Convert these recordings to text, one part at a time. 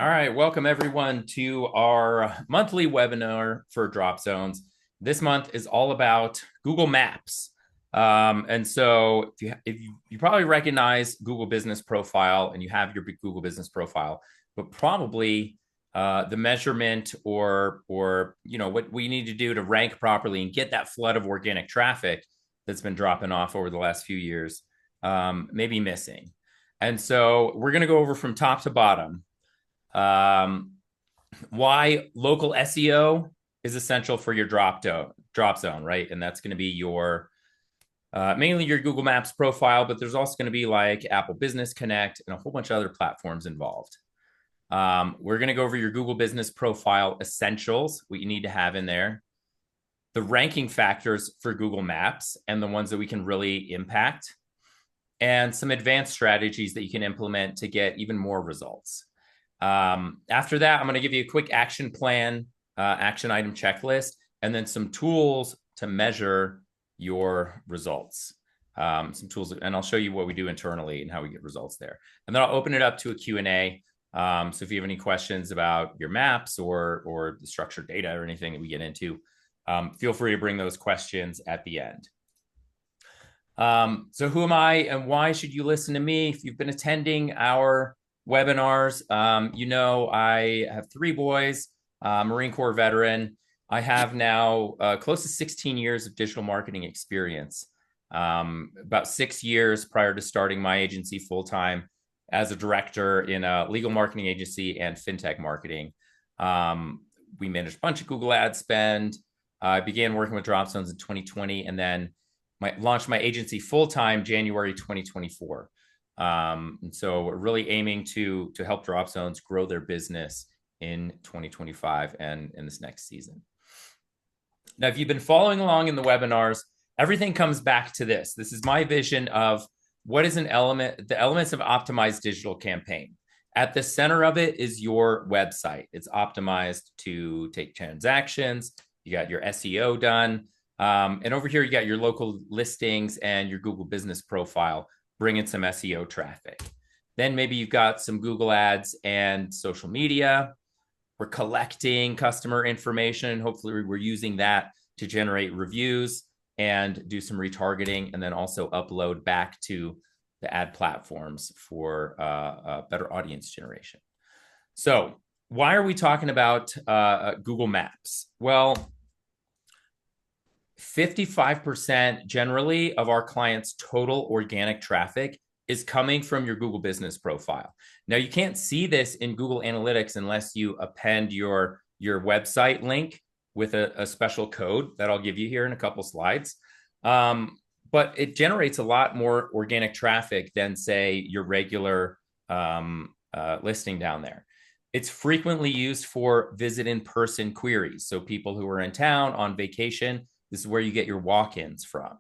All right, welcome everyone to our monthly webinar for Drop Zones. This month is all about Google Maps. And so if you probably recognize Google Business Profile and you have your Google Business Profile, but probably the measurement or what we need to do to rank properly and get that flood of organic traffic that's been dropping off over the last few years may be missing. And so we're going to go over from top to bottom why local SEO is essential for your drop zone, right? And that's going to be your mainly your Google Maps profile, but there's also going to be like Apple Business Connect and a whole bunch of other platforms involved. We're going to go over your Google Business Profile essentials, what you need to have in there, the ranking factors for Google Maps and the ones that we can really impact, and some advanced strategies that you can implement to get even more results. After that, I'm going to give you a quick action plan, action item checklist, and then some tools to measure your results. Some tools, and I'll show you what we do internally and how we get results there. And then I'll open it up to a Q&A. So if you have any questions about your maps or the structured data or anything that we get into, feel free to bring those questions at the end. So who am I and why should you listen to me? If you've been attending our webinars, I have 3 boys, Marine Corps veteran. I have now close to 16 years of digital marketing experience, about 6 years prior to starting my agency full-time as a director in a legal marketing agency and fintech marketing. We managed a bunch of Google ad spend. I began working with Drop Zones in 2020 and then launched my agency full-time January 2024. And so we're really aiming to help Drop Zones grow their business in 2025 and in this next season. Now, if you've been following along in the webinars, everything comes back to this. This is my vision of what is the elements of optimized digital campaign. At the center of it is your website. It's optimized to take transactions. You got your SEO done. And over here, you got your local listings and your Google Business Profile, bringing some SEO traffic. Then maybe you've got some Google ads and social media. We're collecting customer information. Hopefully we're using that to generate reviews and do some retargeting, and then also upload back to the ad platforms for better audience generation. So why are we talking about Google Maps? Well, 55% generally of our clients' total organic traffic is coming from your Google Business Profile. Now, you can't see this in Google Analytics unless you append your website link with a special code that I'll give you here in a couple slides. But it generates a lot more organic traffic than, say, your regular listing down there. It's frequently used for visit in-person queries. So people who are in town on vacation, this is where you get your walk-ins from.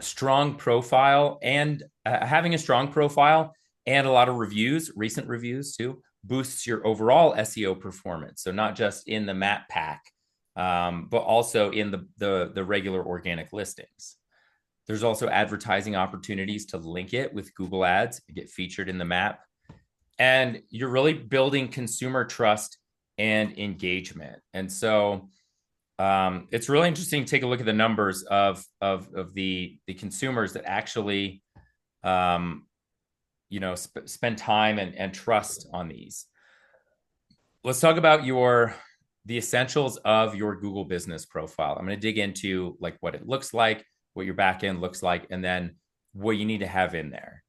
Strong profile and having a strong profile and a lot of reviews, recent reviews too, boosts your overall SEO performance. So not just in the map pack, but also in the regular organic listings. There's also advertising opportunities to link it with Google Ads, get featured in the map. And you're really building consumer trust and engagement. And so it's really interesting to take a look at the numbers of the consumers that actually spend time and trust on these. Let's talk about the essentials of your Google Business Profile. I'm going to dig into like what it looks like, what your backend looks like, and then what you need to have in there.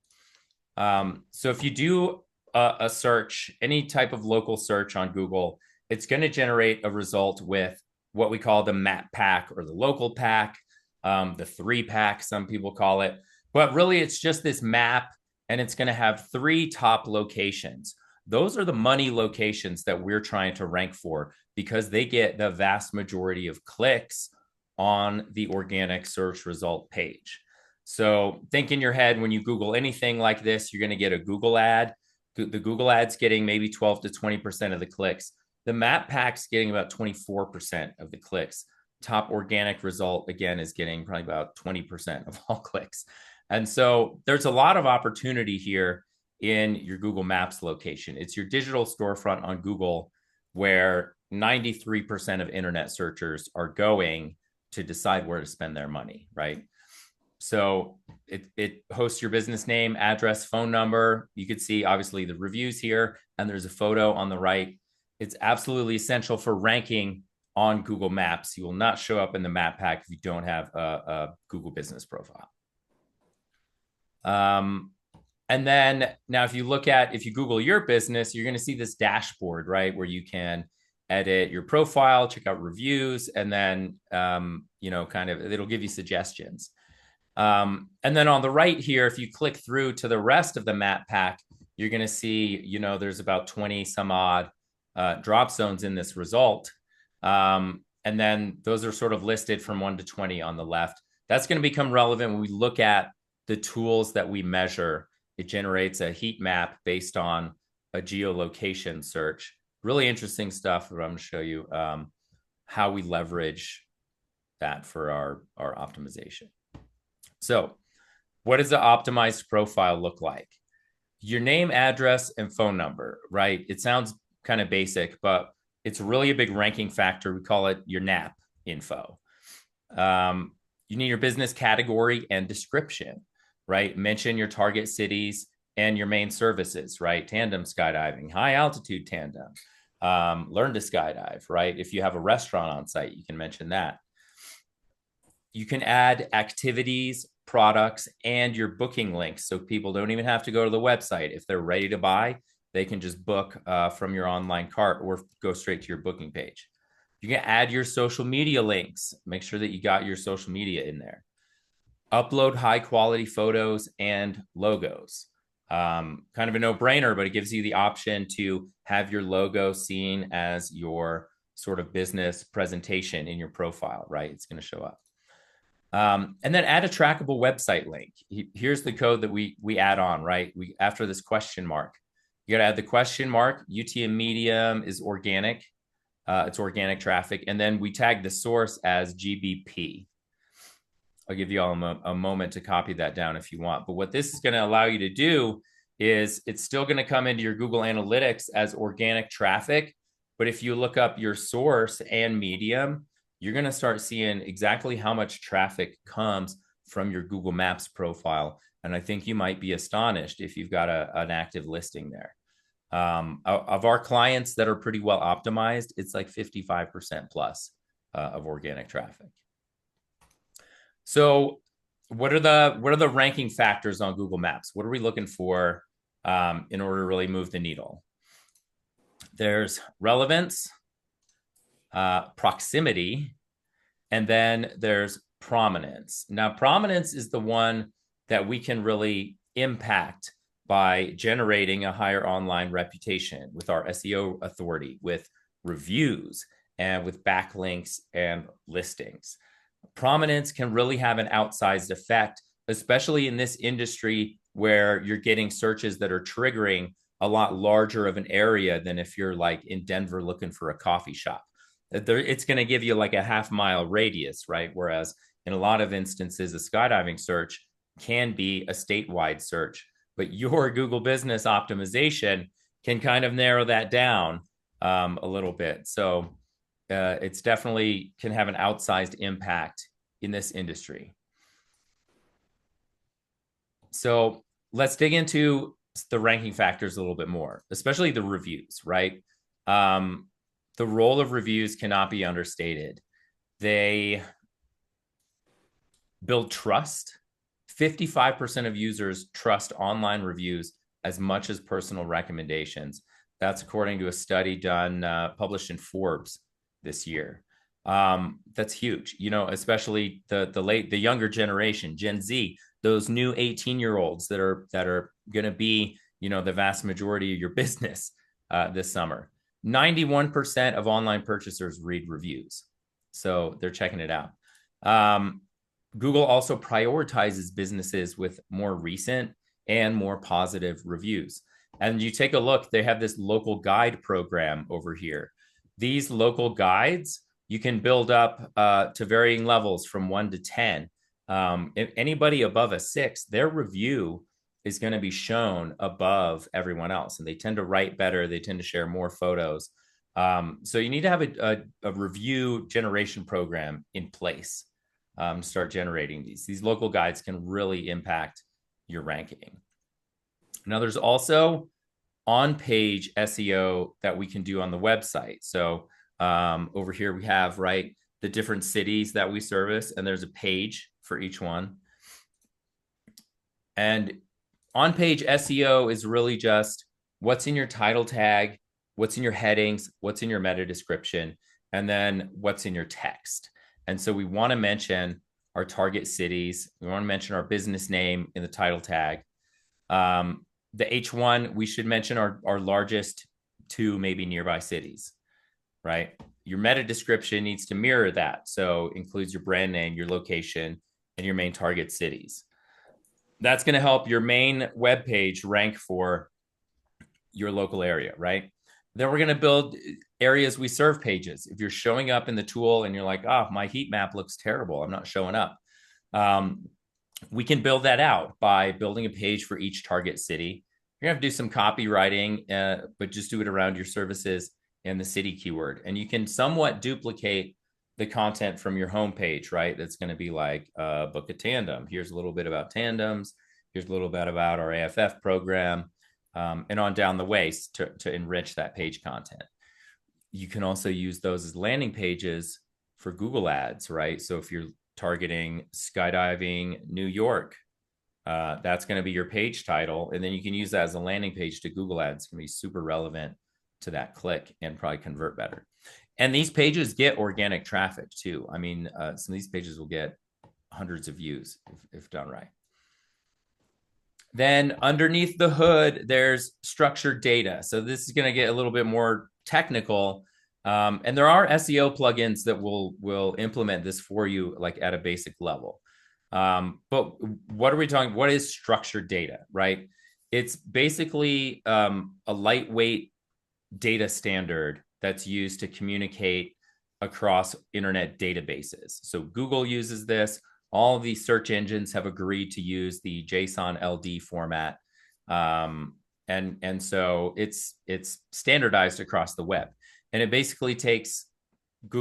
So if you do a search, any type of local search on Google, it's going to generate a result with what we call the map pack or the local pack, the 3-pack, some people call it. But really, it's just this map, and it's going to have 3 top locations. Those are the money locations that we're trying to rank for because they get the vast majority of clicks on the organic search result page. So think in your head, when you Google anything like this, you're going to get a Google ad. The Google ad's getting maybe 12 to 20% of the clicks. The map pack's getting about 24% of the clicks. Top organic result, again, is getting probably about 20% of all clicks. And so there's a lot of opportunity here in your Google Maps location. It's your digital storefront on Google where 93% of internet searchers are going to decide where to spend their money, right? So it hosts your business name, address, phone number. You could see obviously the reviews here, and there's a photo on the right. It's absolutely essential for ranking on Google Maps. You will not show up in the map pack if you don't have a Google business profile. And then now if you Google your business, you're going to see this dashboard, right? Where you can edit your profile, check out reviews, and then, it'll give you suggestions. And then on the right here, if you click through to the rest of the map pack, you're going to see, there's about 20 some odd drop zones in this result. And then those are sort of listed from 1 to 20 on the left. That's going to become relevant when we look at the tools that we measure. It generates a heat map based on a geolocation search. Really interesting stuff. I'm going to show you how we leverage that for our optimization. So what does the optimized profile look like? Your name, address, and phone number, right? It sounds kind of basic, but it's really a big ranking factor. We call it your NAP info. You need your business category and description, right? Mention your target cities and your main services, right? Tandem skydiving, high altitude tandem, learn to skydive, right? If you have a restaurant on site, you can mention that. You can add activities, products, and your booking links. So people don't even have to go to the website. If they're ready to buy, they can just book from your online cart or go straight to your booking page. You can add your social media links. Make sure that you got your social media in there. Upload high quality photos and logos. Kind of a no-brainer, but it gives you the option to have your logo seen as your sort of business presentation in your profile, right? It's going to show up. And then add a trackable website link. Here's the code that we add on, right? After this question mark, you got to add the question mark. UTM medium is organic. It's organic traffic. And then we tag the source as GBP. I'll give you all a moment to copy that down if you want. But what this is going to allow you to do is it's still going to come into your Google Analytics as organic traffic. But if you look up your source and medium, you're going to start seeing exactly how much traffic comes from your Google Maps profile. And I think you might be astonished if you've got an active listing there. Of our clients that are pretty well optimized, it's like 55% plus of organic traffic. So what are the ranking factors on Google Maps? What are we looking for in order to really move the needle? There's relevance, proximity, and then there's prominence. Now, prominence is the one that we can really impact by generating a higher online reputation with our SEO authority, with reviews, and with backlinks and listings. Prominence can really have an outsized effect, especially in this industry where you're getting searches that are triggering a lot larger of an area than if you're like in Denver looking for a coffee shop. It's going to give you like a half-mile radius, right? Whereas in a lot of instances, a skydiving search can be a statewide search, but your Google business optimization can kind of narrow that down a little bit. So it's definitely can have an outsized impact in this industry. So let's dig into the ranking factors a little bit more, especially the reviews, right? The role of reviews cannot be understated. They build trust. 55% of users trust online reviews as much as personal recommendations. That's according to a study done, published in Forbes this year. That's huge, especially the younger generation, Gen Z, those new 18-year-olds that are going to be, the vast majority of your business this summer. 91% of online purchasers read reviews, so they're checking it out. Google also prioritizes businesses with more recent and more positive reviews. And you take a look, they have this local guide program over here. These local guides, you can build up to varying levels from 1 to 10. If anybody above a 6, their review is going to be shown above everyone else. And they tend to write better. They tend to share more photos. So you need to have a review generation program in place. Start generating these. These local guides can really impact your ranking. Now, there's also on-page SEO that we can do on the website. So over here we have, right, the different cities that we service, and there's a page for each one. And on-page SEO is really just what's in your title tag, what's in your headings, what's in your meta description, and then what's in your text. And so we want to mention our target cities. We want to mention our business name in the title tag. The H1, we should mention our largest two maybe nearby cities, right? Your meta description needs to mirror that. So includes your brand name, your location, and your main target cities. That's going to help your main web page rank for your local area, right? Then we're going to build areas we serve pages. If you're showing up in the tool and you're like, oh, my heat map looks terrible, I'm not showing up. We can build that out by building a page for each target city. You're going to have to do some copywriting, but just do it around your services and the city keyword. And you can somewhat duplicate the content from your homepage, right? That's going to be like, book a tandem. Here's a little bit about tandems. Here's a little bit about our AFF program, and on down the way to enrich that page content. You can also use those as landing pages for Google ads, right? So if you're targeting skydiving New York, that's going to be your page title. And then you can use that as a landing page to Google ads. It's going to be super relevant to that click and probably convert better. And these pages get organic traffic too. I mean, some of these pages will get hundreds of views if done right. Then underneath the hood, there's structured data. So this is going to get a little bit more technical. And there are SEO plugins that will implement this for you, like at a basic level. But what are we talking? What is structured data, right? It's basically a lightweight data standard that's used to communicate across internet databases. So Google uses this. All of these search engines have agreed to use the JSON LD format. And so it's standardized across the web. And it basically takes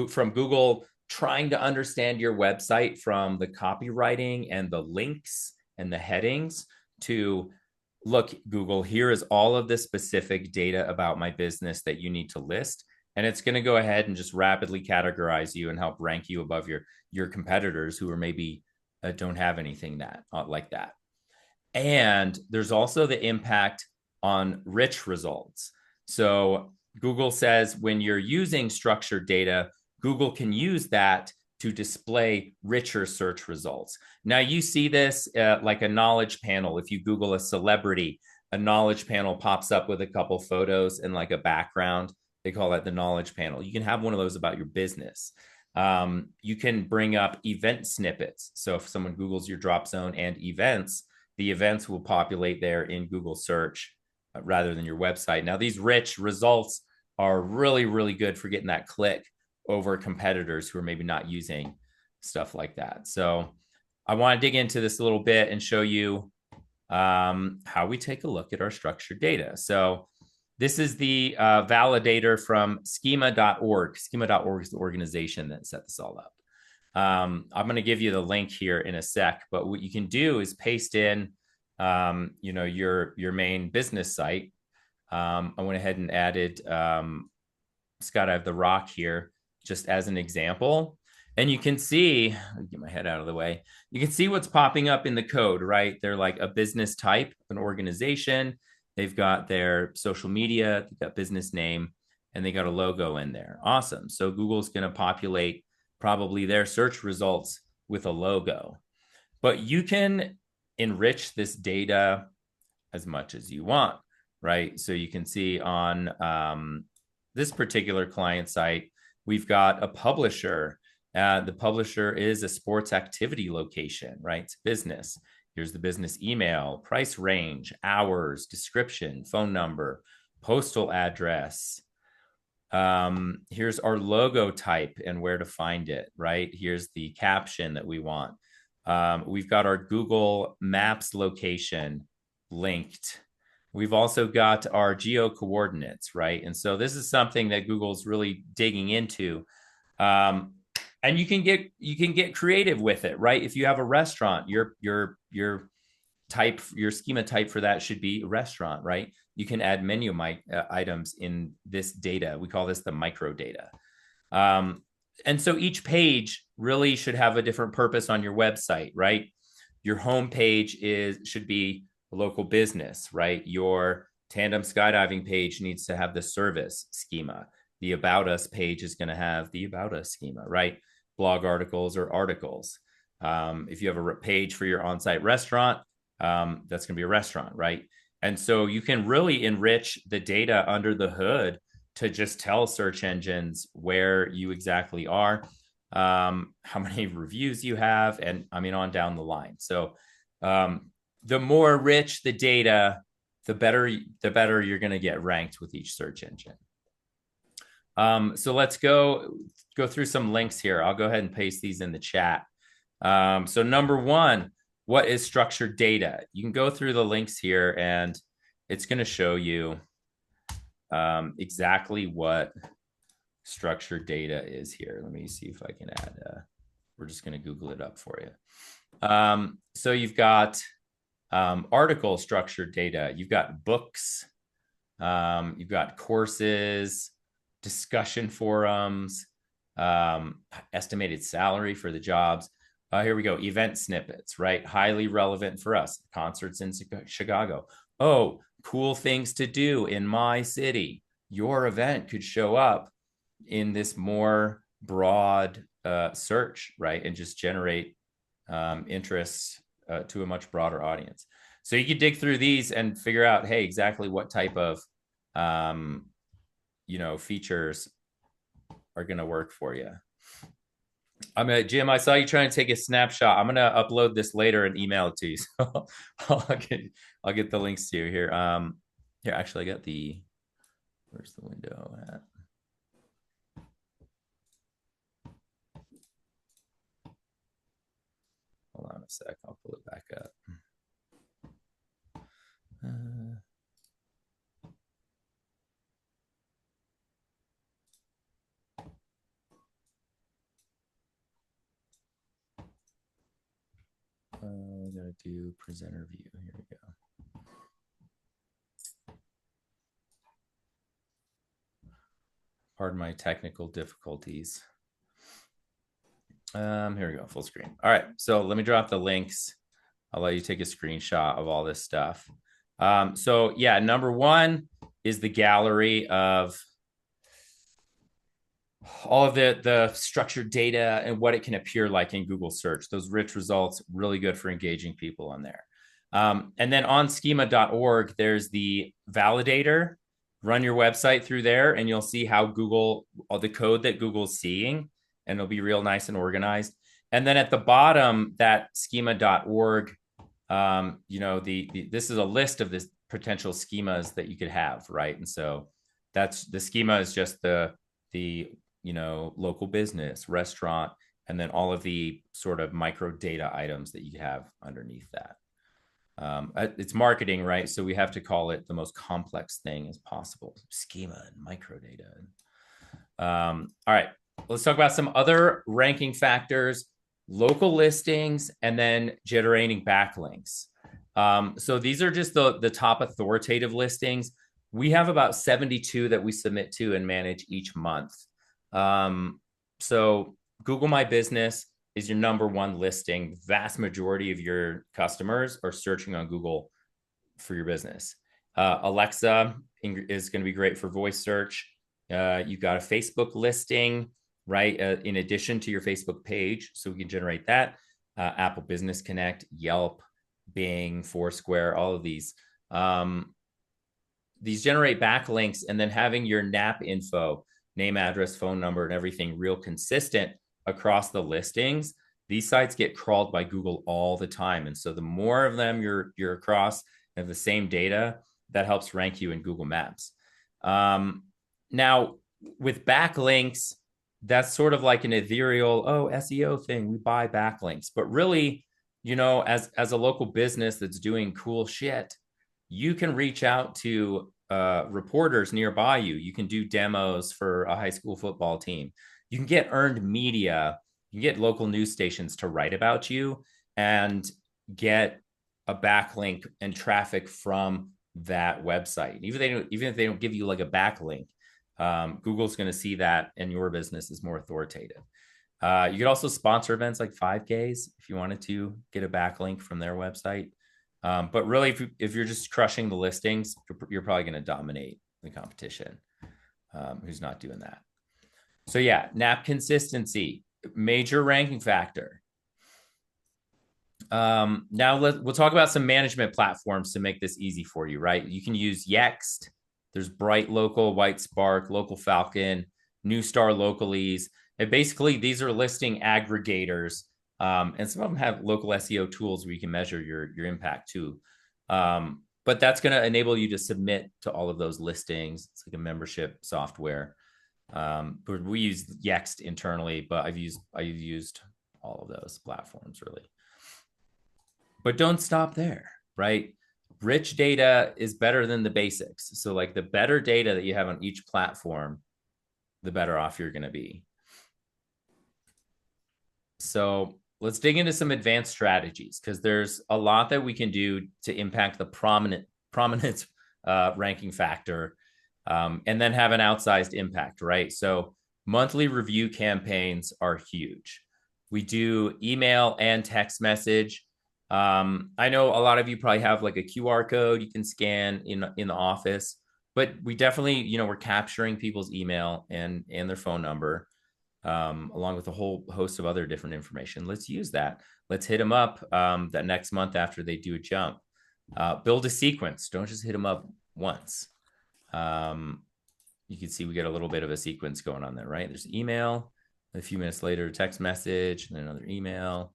from Google trying to understand your website from the copywriting and the links and the headings to, look, Google, here is all of the specific data about my business that you need to list. And it's going to go ahead and just rapidly categorize you and help rank you above your competitors who are maybe don't have anything like that. And there's also the impact on rich results. So Google says when you're using structured data, Google can use that to display richer search results. Now you see this like a knowledge panel. If you Google a celebrity, a knowledge panel pops up with a couple photos and like a background. They call that the knowledge panel. You can have one of those about your business. You can bring up event snippets. So if someone Googles your drop zone and events, the events will populate there in Google search rather than your website. Now, these rich results are really, really good for getting that click over competitors who are maybe not using stuff like that. So I want to dig into this a little bit and show you how we take a look at our structured data. So this is the validator from schema.org. Schema.org is the organization that set this all up. I'm going to give you the link here in a sec, but what you can do is paste in, your main business site. I went ahead and added Skydive the Rock here just as an example. And you can see, let me get my head out of the way. You can see what's popping up in the code, right? They're like a business type, an organization. They've got their social media, they've got business name, and they got a logo in there. Awesome. So Google's going to populate probably their search results with a logo. But you can enrich this data as much as you want, right? So you can see on this particular client site, we've got a publisher. The publisher is a sports activity location, right? It's business. Here's the business email, price range, hours, description, phone number, postal address. Here's our logo type and where to find it, right? Here's the caption that we want. We've got our Google Maps location linked. We've also got our geo coordinates, right? And so this is something that Google's really digging into. And you can get creative with it, right? If you have a restaurant, your schema type for that should be restaurant, right? You can add menu items in this data. We call this the micro data. And so each page really should have a different purpose on your website, right? Your home page should be a local business, right? Your tandem skydiving page needs to have the service schema. The About Us page is going to have the About Us schema, right? Blog articles or articles. If you have a page for your on-site restaurant, that's going to be a restaurant, right? And so you can really enrich the data under the hood to just tell search engines where you exactly are, how many reviews you have, and I mean, on down the line. So the more rich the data, the better you're going to get ranked with each search engine. So let's go through some links here. I'll go ahead and paste these in the chat. So number one, what is structured data? You can go through the links here and it's going to show you exactly what structured data is here. Let me see if I can add, we're just going to Google it up for you. So you've got article structured data, you've got books, you've got courses, discussion forums, estimated salary for the jobs. Here we go. Event snippets, right? Highly relevant for us. Concerts in Chicago. Oh, cool things to do in my city. Your event could show up in this more broad search, right? And just generate interest to a much broader audience. So you could dig through these and figure out, hey, exactly what type of features are going to work for you. Jim, I saw you trying to take a snapshot. I'm going to upload this later and email it to you. So I'll get the links to you here. Here, actually, I got where's the window at? Hold on a sec. I'll pull it back up. I'm going to do presenter view. Here we go. Pardon my technical difficulties. Here we go, full screen. All right, so let me drop the links. I'll let you take a screenshot of all this stuff. So yeah, number one is the gallery of all of the structured data and what it can appear like in Google search. Those rich results, really good for engaging people on there. And then on schema.org, there's the validator. Run your website through there and you'll see how the code that Google's seeing, and it'll be real nice and organized. And then at the bottom, that schema.org, this is a list of this potential schemas that you could have, right? And so that's the schema is just the local business, restaurant, and then all of the sort of micro data items that you have underneath that. It's marketing, right? So we have to call it the most complex thing as possible. Schema and micro data. All right, let's talk about some other ranking factors, local listings, and then generating backlinks. So these are just the top authoritative listings. We have about 72 that we submit to and manage each month. So Google My Business is your number one listing. Vast majority of your customers are searching on Google for your business. Alexa is going to be great for voice search. You've got a Facebook listing, right? In addition to your Facebook page. So we can generate that. Apple Business Connect, Yelp, Bing, Foursquare, all of these. These generate backlinks, and then having your NAP info, name, address, phone number, and everything real consistent across the listings. These sites get crawled by Google all the time. And so the more of them you're across and the same data, that helps rank you in Google Maps. Now, with backlinks, that's sort of like an ethereal, SEO thing. We buy backlinks. But really, as a local business that's doing cool shit, you can reach out to reporters nearby you. You can do demos for a high school football team. You can get earned media. You can get local news stations to write about you and get a backlink and traffic from that website. Even if they don't give you like a backlink, Google's going to see that, and your business is more authoritative. You could also sponsor events like 5Ks if you wanted to get a backlink from their website. But really, if you're just crushing the listings, you're probably going to dominate the competition who's not doing that. So yeah, NAP consistency, major ranking factor. Now we'll talk about some management platforms to make this easy for you, right? You can use Yext. There's Bright Local, White Spark, Local Falcon, New Star Localese. And basically, these are listing aggregators. And some of them have local SEO tools where you can measure your impact too. But that's going to enable you to submit to all of those listings. It's like a membership software. But we use Yext internally, but I've used all of those platforms really. But don't stop there, right? Rich data is better than the basics. So like the better data that you have on each platform, the better off you're going to be. So let's dig into some advanced strategies, because there's a lot that we can do to impact the prominence ranking factor, and then have an outsized impact, right? So monthly review campaigns are huge. We do email and text message. I know a lot of you probably have like a QR code you can scan in the office, but we definitely, we're capturing people's email and their phone number, along with a whole host of other different information. Let's use that. Let's hit them up that next month after they do a jump. Build a sequence. Don't just hit them up once. You can see we get a little bit of a sequence going on there, right? There's email, a few minutes later, text message, and then another email.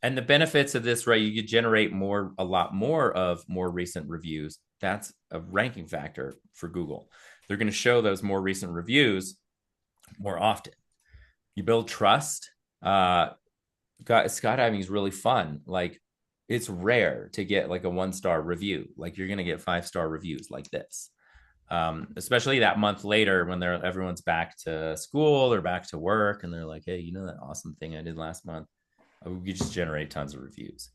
And the benefits of this, right? You could generate a lot more of more recent reviews. That's a ranking factor for Google. They're going to show those more recent reviews more often. You build trust. Skydiving is really fun. Like, it's rare to get like a 1-star review. Like, you're going to get 5-star reviews like this. Especially that month later when everyone's back to school or back to work, and they're like, hey, that awesome thing I did last month? We just generate tons of reviews.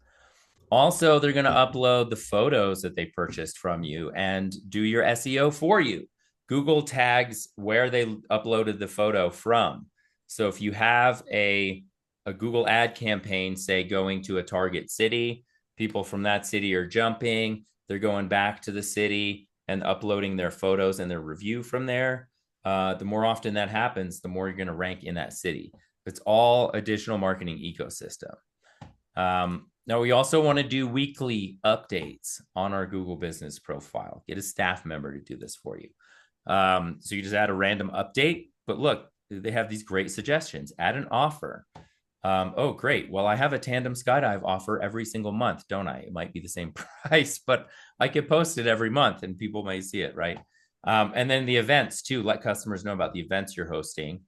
Also, they're going to upload the photos that they purchased from you and do your SEO for you. Google tags where they uploaded the photo from. So if you have a Google ad campaign, say going to a target city, people from that city are jumping, they're going back to the city and uploading their photos and their review from there. The more often that happens, the more you're going to rank in that city. It's all additional marketing ecosystem. Now, we also want to do weekly updates on our Google business profile. Get a staff member to do this for you. So you just add a random update, but look, they have these great suggestions. Add an offer. Oh, great. Well, I have a tandem skydive offer every single month, don't I? It might be the same price, but I could post it every month and people might see it, right? And then the events too. Let customers know about the events you're hosting.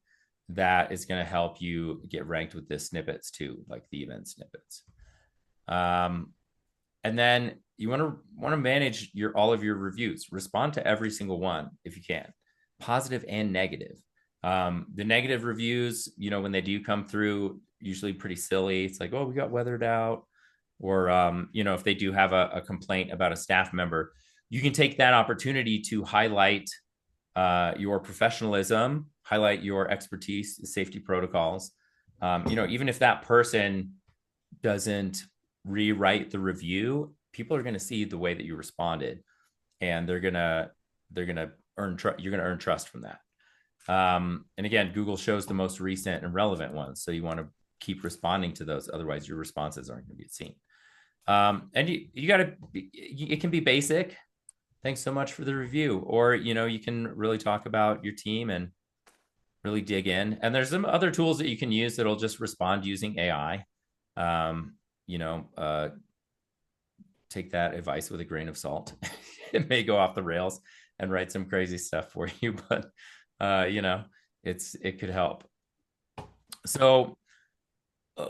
That is going to help you get ranked with the snippets too, like the event snippets. And then you want to manage all of your reviews. Respond to every single one if you can, positive and negative. The negative reviews, when they do come through, usually pretty silly. It's like, oh, we got weathered out. Or, if they do have a complaint about a staff member, you can take that opportunity to highlight your professionalism, highlight your expertise, safety protocols. Even if that person doesn't rewrite the review, people are going to see the way that you responded, and they're going to earn you're going to earn trust from that. And again, Google shows the most recent and relevant ones, so you want to keep responding to those. Otherwise, your responses aren't going to be seen. And you got to. It can be basic. Thanks so much for the review. Or, you can really talk about your team and really dig in. And there's some other tools that you can use that'll just respond using AI. Take that advice with a grain of salt. It may go off the rails and write some crazy stuff for you, but, it could help. So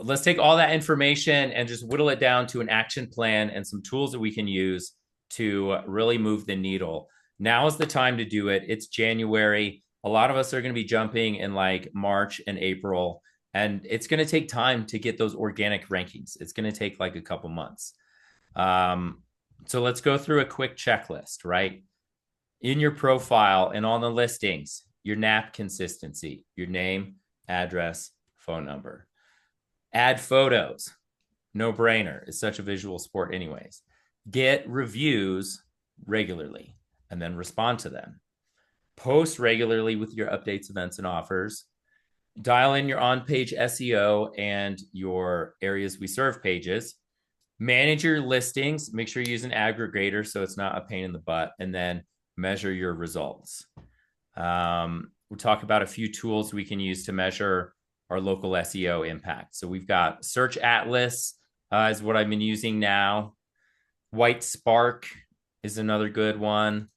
let's take all that information and just whittle it down to an action plan and some tools that we can use to really move the needle. Now is the time to do it. It's January. A lot of us are going to be jumping in like March and April, and it's going to take time to get those organic rankings. It's going to take like a couple months. Um, so let's go through a quick checklist, right? In your profile and on the listings, your NAP consistency, your name, address, phone number. Add photos, no brainer. It's such a visual sport, anyways. Get reviews regularly and then respond to them. Post regularly with your updates, events, and offers. Dial in your on page SEO and your areas we serve pages. Manage your listings. Make sure you use an aggregator so it's not a pain in the butt. And then measure your results. We'll talk about a few tools we can use to measure our local SEO impact. So we've got Search Atlas is what I've been using now. White Spark is another good one.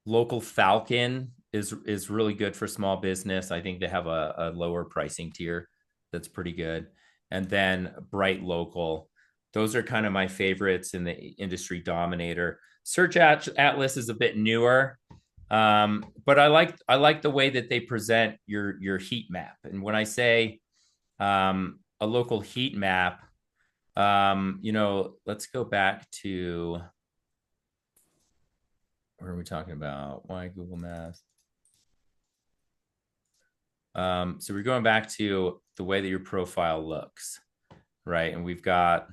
Local Falcon is really good for small business. I think they have a lower pricing tier that's pretty good. And then Bright Local. Those are kind of my favorites in the industry dominator. Search Atlas is a bit newer, but I like the way that they present your heat map. And when I say a local heat map, let's go back to, what are we talking about? Why Google Maps? So we're going back to the way that your profile looks, right? And we've got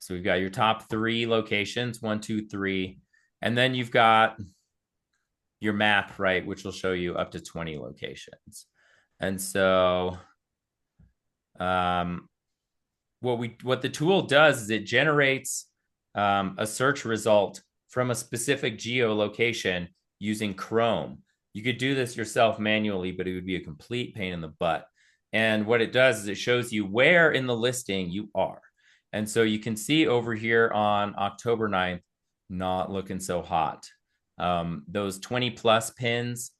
your top 3 locations, 1, 2, 3, and then you've got your map, right, which will show you up to 20 locations. And so what the tool does is it generates a search result from a specific geolocation using Chrome. You could do this yourself manually, but it would be a complete pain in the butt. And what it does is it shows you where in the listing you are. And so you can see over here on October 9th, not looking so hot. Those 20 plus pins,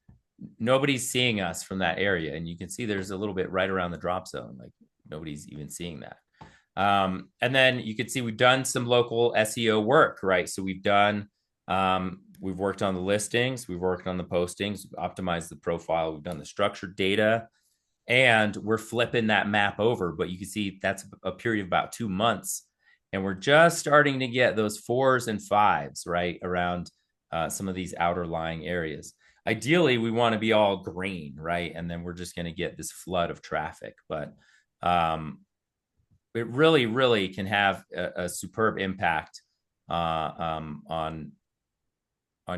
nobody's seeing us from that area. And you can see there's a little bit right around the drop zone. Like nobody's even seeing that. And then you can see we've done some local SEO work, right? So we've worked on the listings, we've worked on the postings, we've optimized the profile, we've done the structured data, and we're flipping that map over. But you can see that's a period of about 2 months. And we're just starting to get those 4s and 5s, right, around some of these outer lying areas. Ideally, we want to be all green, right? And then we're just going to get this flood of traffic. But it really, really can have a superb impact on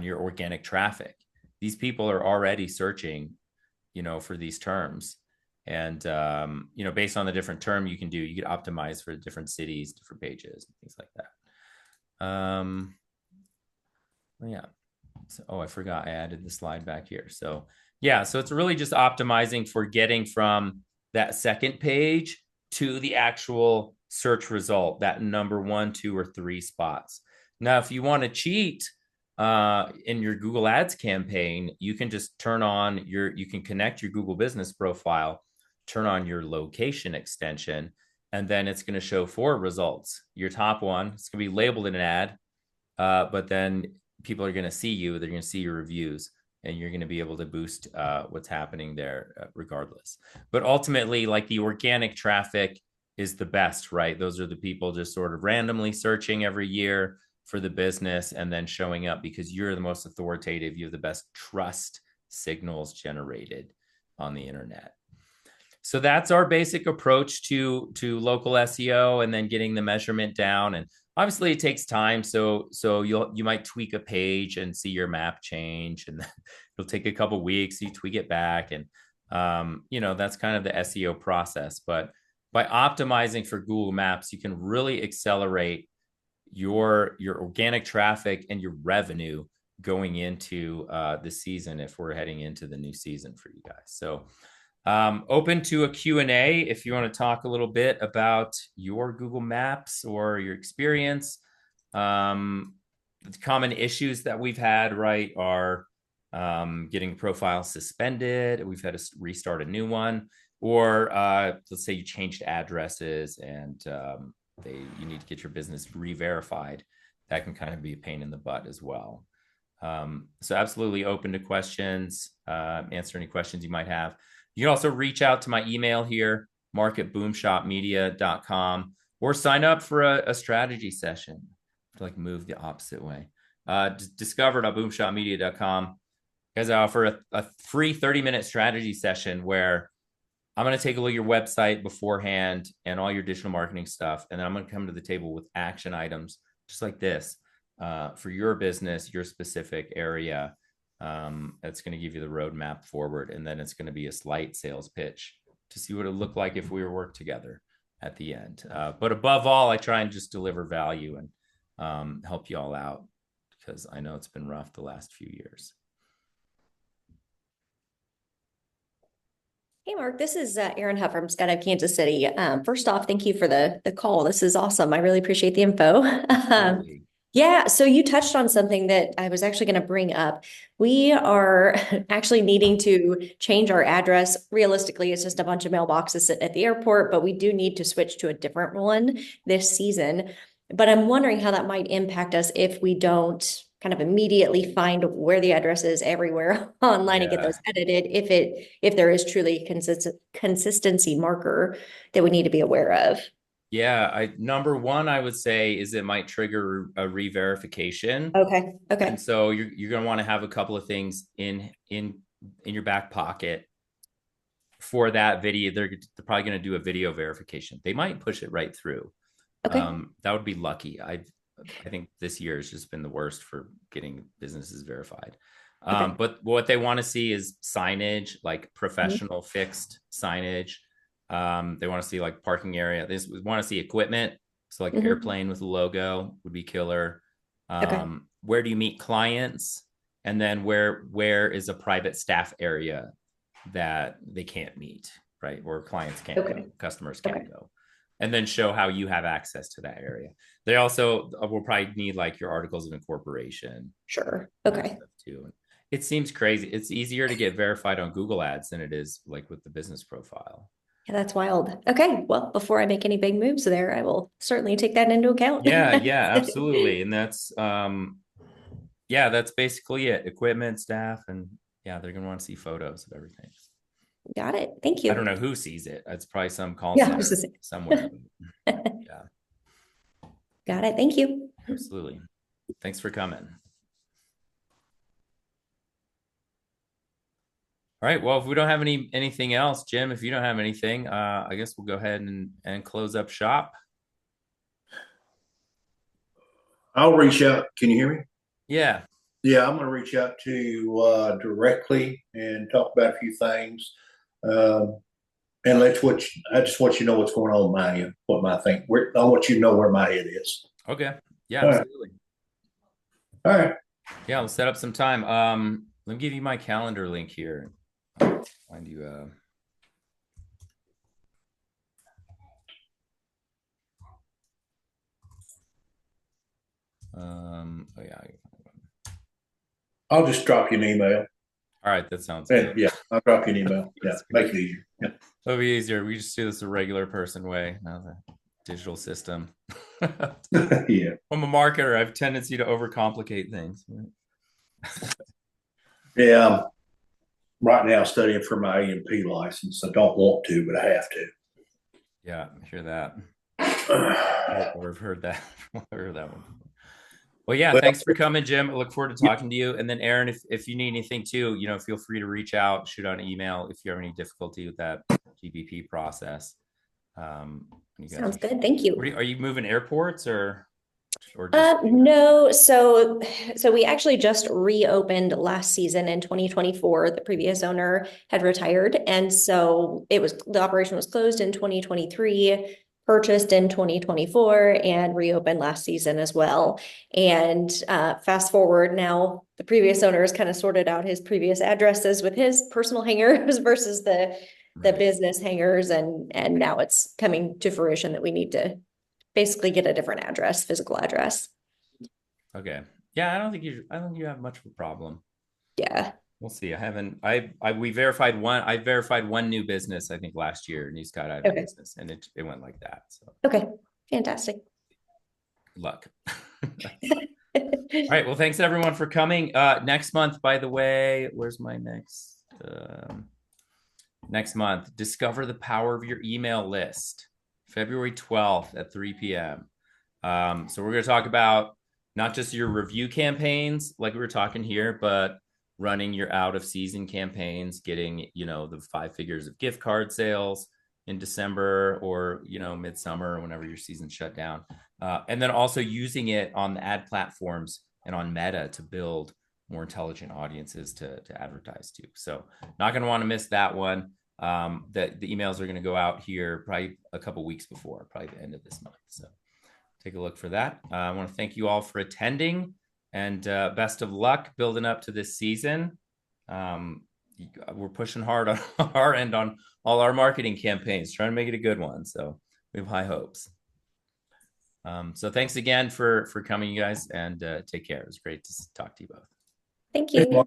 your organic traffic. These people are already searching, for these terms. And, based on the different term you can optimize for different cities, different pages, and things like that. Yeah. So, I forgot I added the slide back here. So yeah, so it's really just optimizing for getting from that second page to the actual search result, that number 1, 2, or 3 spots. Now, if you want to cheat in your Google Ads campaign, you can just you can connect your Google business profile, turn on your location extension, and then it's going to show 4 results. Your top one, it's going to be labeled in an ad, but then people are going to see you, they're going to see your reviews, and you're going to be able to boost what's happening there regardless. But ultimately, like, the organic traffic is the best, right? Those are the people just sort of randomly searching every year for the business and then showing up because you're the most authoritative, you have the best trust signals generated on the internet. So that's our basic approach to local SEO, and then getting the measurement down. And obviously it takes time. So you might tweak a page and see your map change, and it'll take a couple of weeks, you tweak it back. And, that's kind of the SEO process. But by optimizing for Google Maps, you can really accelerate your organic traffic and your revenue going into the season, if we're heading into the new season for you guys. So open to a Q&A if you want to talk a little bit about your Google Maps or your experience. The common issues that we've had, right, are getting profiles suspended. We've had to restart a new one. Or let's say you changed addresses and you need to get your business re-verified. that can kind of be a pain in the butt as well. So absolutely open to questions, answer any questions you might have. You can also reach out to my email here, mark@boomshopmedia.com, or sign up for a strategy session to like move the opposite way. Discover.boomshopmedia.com. Guys, I offer a free 30-minute strategy session where I'm going to take a look at your website beforehand and all your digital marketing stuff. And then I'm going to come to the table with action items just like this for your business, your specific area. That's going to give you the roadmap forward. And then it's going to be a slight sales pitch to see what it looked like if we were work together at the end. But above all, I try and just deliver value and help you all out because I know it's been rough the last few years. Hey, Mark, this is Erin Huff from Skydive Kansas City. First off, thank you for the call. This is awesome. I really appreciate the info. Yeah, so you touched on something that I was actually going to bring up. We are actually needing to change our address. Realistically, it's just a bunch of mailboxes sitting at the airport, but we do need to switch to a different one this season. But I'm wondering how that might impact us if we don't kind of immediately find where the address is everywhere online and get those edited, if there is truly consistency marker that we need to be aware of. Yeah, number one, I would say is it might trigger a re-verification. Okay. And so you're going to want to have a couple of things in your back pocket for that video. They're probably going to do a video verification. They might push it right through. Okay. That would be lucky. I think this year has just been the worst for getting businesses verified. But what they want to see is signage, like professional fixed signage. They want to see like parking area. They want to see equipment. So like airplane with a logo would be killer. Where do you meet clients? And then where is a private staff area that they can't meet, right? Or clients can't go, customers can't go. And then show how you have access to that area. They also will probably need like your articles of incorporation. Sure. Okay. Too. It seems crazy. It's easier to get verified on Google Ads than it is like with the business profile. Yeah, that's wild. Okay. Well, before I make any big moves there, I will certainly take that into account. Yeah, absolutely. And that's that's basically it. Equipment, staff, and they're gonna want to see photos of everything. Got it. Thank you. I don't know who sees it. It's probably some call center somewhere. Yeah. Got it. Thank you. Absolutely. Thanks for coming. All right. Well, if we don't have anything else, Jim, if you don't have anything, I guess we'll go ahead and close up shop. I'll reach out. Can you hear me? Yeah. Yeah, I'm going to reach out to you directly and talk about a few things. And I just want you to know what's going on in my end, what my think. I want you to know where my head is. Okay. Yeah, absolutely. All right. Yeah, we'll set up some time. Let me give you my calendar link here. Find you I'll just drop you an email. All right, that sounds good. Yeah, I'll drop you an email. Yeah, make it easier. Yeah. It'll be easier. We just do this a regular person way, not the digital system. Yeah. I'm a marketer. I have a tendency to overcomplicate things. Yeah, I'm right now studying for my A&P license. I don't want to, but I have to. Yeah, I hear that. Or I've heard that. I've heard that one. Well, thanks for coming, Jim. I look forward to talking to you. And then Aaron, if you need anything too, feel free to reach out, shoot out an email if you have any difficulty with that GBP process. Sounds good. Thank you. Are you moving airports or no. So we actually just reopened last season in 2024. The previous owner had retired. And so the operation was closed in 2023, purchased in 2024, and reopened last season as well. And fast forward now, the previous owner has kind of sorted out his previous addresses with his personal hangars versus the business hangars. And now it's coming to fruition that we need to basically get a different address, physical address. Okay. Yeah, I don't think you have much of a problem. Yeah. We'll see. We verified one. I verified one new business, I think last year, new skydiving business, and it went like that. So okay. Fantastic. Good luck. All right. Well, thanks everyone for coming. Next month, by the way, where's my next month? Discover the power of your email list, February 12th at 3 p.m. So we're going to talk about not just your review campaigns, like we were talking here, but running your out of season campaigns, getting, the 5 figures of gift card sales in December or, midsummer or whenever your season's shut down. And then also using it on the ad platforms and on Meta to build more intelligent audiences to advertise to. So not going to want to miss that one. The emails are going to go out here probably a couple weeks before, probably the end of this month. So take a look for that. I want to thank you all for attending, and best of luck building up to this season. We're pushing hard on our end on all our marketing campaigns, trying to make it a good one. So we have high hopes. So thanks again for coming, you guys, and take care. It was great to talk to you both. Thank you.